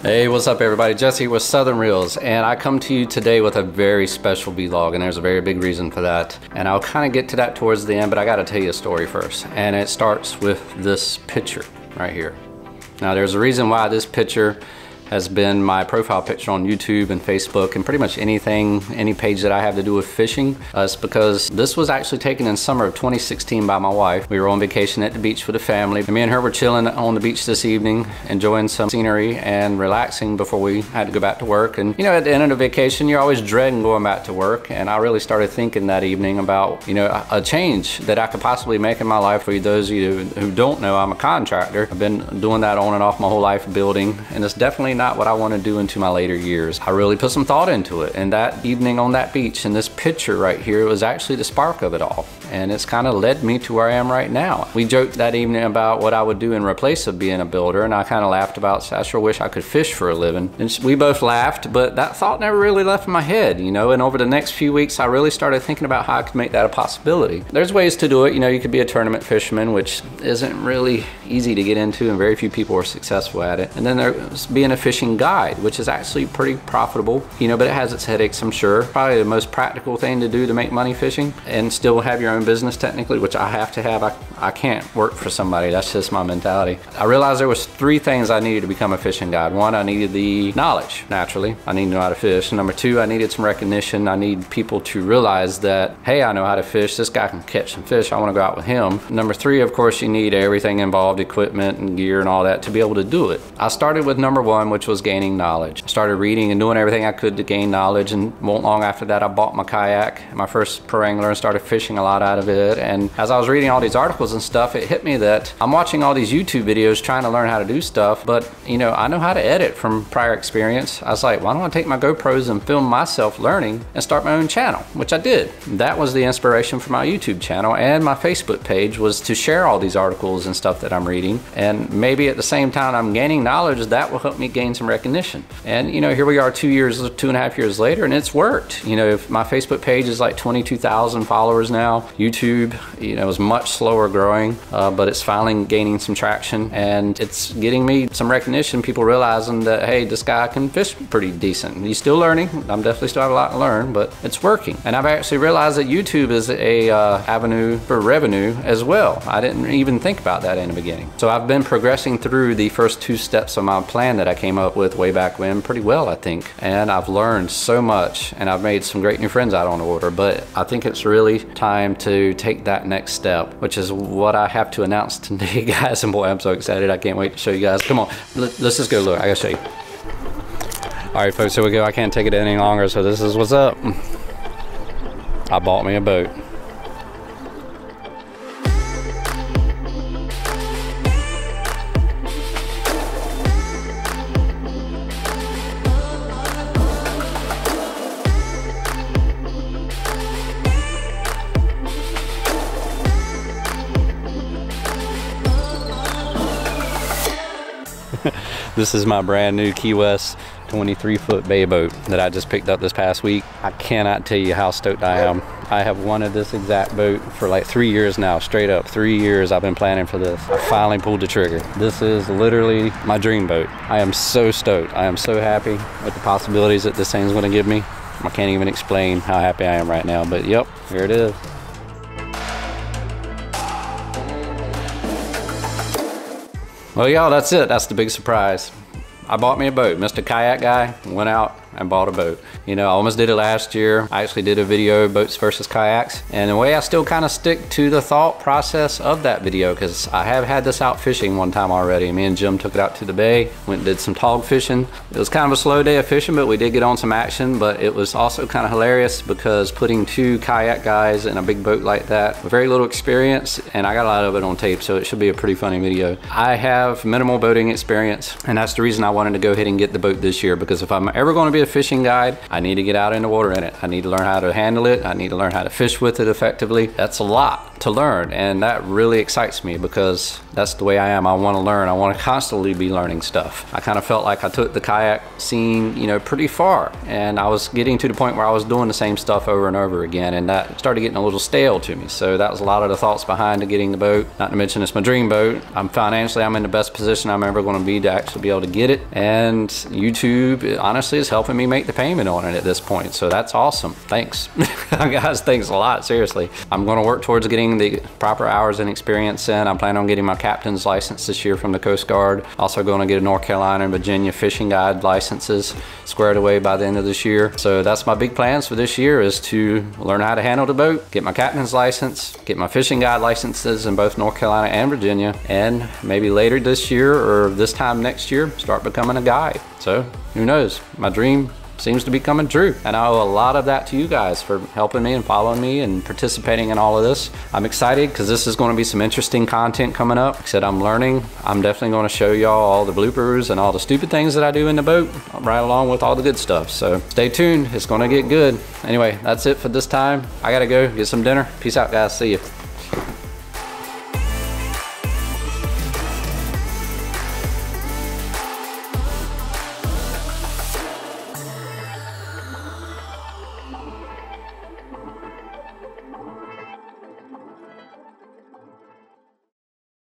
Hey, what's up everybody? Jesse with Southern Reels, and I come to you today with a very special vlog, and there's a very big reason for that. And I'll kind of get to that towards the end, but I gotta tell you a story first. And it starts with this picture right here. Now there's a reason why this picture has been my profile picture on YouTube and Facebook and pretty much anything, any page that I have to do with fishing. It's because this was actually taken in summer of 2016 by my wife. We were on vacation at the beach with the family. And me and her were chilling on the beach this evening, enjoying some scenery and relaxing before we had to go back to work. And you know, at the end of the vacation, you're always dreading going back to work. And I really started thinking that evening about, you know, a change that I could possibly make in my life. For those of you who don't know, I'm a contractor. I've been doing that on and off my whole life, building, and it's definitely not what I want to do into my later years. I really put some thought into it, and that evening on that beach and this picture right here was actually the spark of it all, and it's kind of led me to where I am right now. We joked that evening about what I would do in replace of being a builder, and I kind of laughed about, I sure wish I could fish for a living. And we both laughed, but that thought never really left my head, you know. And over the next few weeks I really started thinking about how I could make that a possibility. There's ways to do it, you know. You could be a tournament fisherman, which isn't really easy to get into and very few people are successful at it. And then there's being a fishing guide, which is actually pretty profitable, you know, but it has its headaches, I'm sure. Probably the most practical thing to do to make money fishing and still have your own business technically, which I have to have. I can't work for somebody. That's just my mentality. I realized there was three things I needed to become a fishing guide. One, I needed the knowledge, naturally. I need to know how to fish. Number two, I needed some recognition. I need people to realize that, hey, I know how to fish. This guy can catch some fish. I want to go out with him. Number three, of course, you need everything involved, equipment and gear and all that, to be able to do it. I started with number one, which was gaining knowledge. I started reading and doing everything I could to gain knowledge, and won't long after that I bought my kayak, my first pro angler, and started fishing a lot out of it. And as I was reading all these articles and stuff, it hit me that I'm watching all these YouTube videos trying to learn how to do stuff, but you know, I know how to edit from prior experience. I was like, why don't I take my GoPros and film myself learning and start my own channel, which I did. That was the inspiration for my YouTube channel, and my Facebook page was to share all these articles and stuff that I'm reading, and maybe at the same time I'm gaining knowledge, that will help me gain some recognition. And you know, here we are 2.5 years later, and it's worked. You know, if my Facebook page is like 22,000 followers now. YouTube, you know, is much slower growing, but it's finally gaining some traction, and it's getting me some recognition. People realizing that, hey, this guy can fish pretty decent. He's still learning. I'm definitely still have a lot to learn, but it's working. And I've actually realized that YouTube is a avenue for revenue as well. I didn't even think about that in the beginning. So I've been progressing through the first two steps of my plan that I came up with way back when pretty well, I think. And I've learned so much, and I've made some great new friends out on the water, but I think it's really time to take that next step, which is what I have to announce today, guys. And boy, I'm so excited. I can't wait to show you guys. Come on, let's just go look. I gotta show you. All right, folks, here we go. I can't take it any longer, so this is what's up. I bought me a boat. This is my brand new Key West 23-foot bay boat that I just picked up this past week. I cannot tell you how stoked I am. I have wanted this exact boat for like 3 years now, straight up 3 years I've been planning for this. I finally pulled the trigger. This is literally my dream boat. I am so stoked. I am so happy with the possibilities that this thing's gonna give me. I can't even explain how happy I am right now, but yep, here it is. Well, y'all, that's it. That's the big surprise. I bought me a boat. Mr. Kayak Guy went out and bought a boat. You know, I almost did it last year. I actually did a video, boats versus kayaks. And in a way, I still kind of stick to the thought process of that video, because I have had this out fishing one time already. Me and Jim took it out to the bay, went and did some tog fishing. It was kind of a slow day of fishing, but we did get on some action. But it was also kind of hilarious because putting two kayak guys in a big boat like that, with very little experience, and I got a lot of it on tape, so it should be a pretty funny video. I have minimal boating experience, and that's the reason I wanted to go ahead and get the boat this year, because if I'm ever going to be a fishing guide, I need to get out in the water in it. I need to learn how to handle it. I need to learn how to fish with it effectively. That's a lot to learn, and that really excites me because that's the way I am. I want to learn. I want to constantly be learning stuff. I kind of felt like I took the kayak scene, you know, pretty far, and I was getting to the point where I was doing the same stuff over and over again, and that started getting a little stale to me. So that was a lot of the thoughts behind getting the boat. Not to mention it's my dream boat. I'm in the best position I'm ever going to be to actually be able to get it, and YouTube honestly is helping me make the payment on it at this point. So that's awesome. Thanks. Guys, thanks a lot, seriously. I'm going to work towards getting the proper hours and experience in. I'm planning on getting my captain's license this year from the Coast Guard. Also going to get a North Carolina and Virginia fishing guide licenses squared away by the end of this year. So that's my big plans for this year, is to learn how to handle the boat, get my captain's license, get my fishing guide licenses in both North Carolina and Virginia, and maybe later this year or this time next year start becoming a guide. So who knows, my dream seems to be coming true, and I owe a lot of that to you guys for helping me and following me and participating in all of this. I'm excited because this is going to be some interesting content coming up. Like I said, I'm learning. I'm definitely going to show y'all all the bloopers and all the stupid things that I do in the boat, right along with all the good stuff. So stay tuned, it's going to get good. Anyway, that's it for this time. I gotta go get some dinner. Peace out, guys. See you.